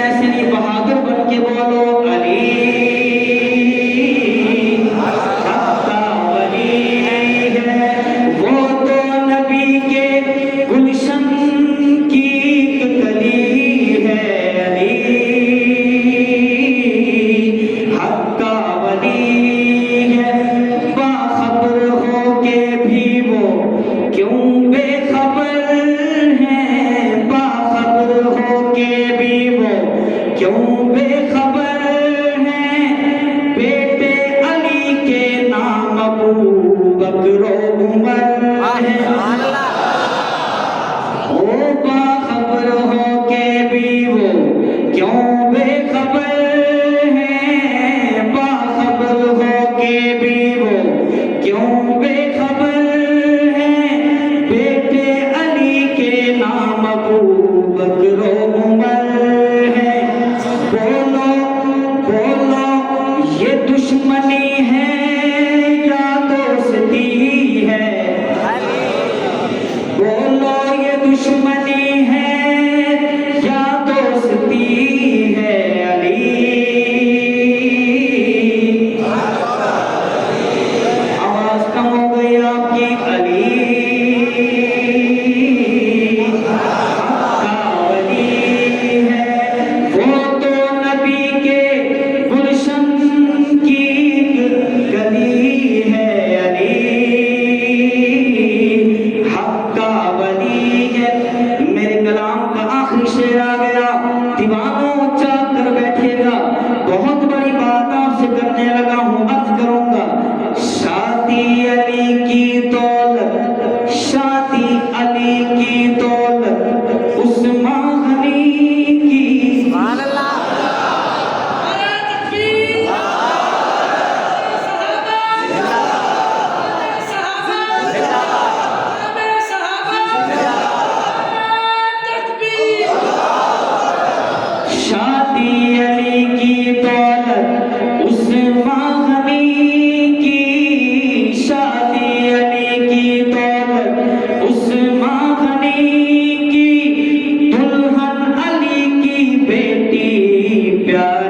ऐसे नहीं बहादुर बन के बेखबर हैं बेटे अली के नाम अबू बकर उमर है। ओ बाखबर हो के भी वो क्यों बेखबर हैं, बाखबर हो के भी वो क्यों बेखबर हैं बेटे अली के नाम अबू बकर उमर है। बोलो बोलो ये दुश्मनी है या दोस्ती है, बोलो ये दुश्मनी है या दोस्ती है। अली आवाज कम हो गई आपकी। अली आपका वली है, वो तो नबी के गुलशन की गली है। अली हक्का वली है। मेरे कलाम का आखिरी शेर आ गया, दीवानों चाह कर बैठेगा। बहुत बड़ी बात आपसे करने लगा हूँ, अर्ज करूंगा। शादी अली की दौलत, शादी अली की दौलत उस्मान गनी की। शादी अली की दौलत उस्मान गनी की, शादी अली की दौलत उस्मान गनी की, दुल्हन अली की बेटी प्यारी।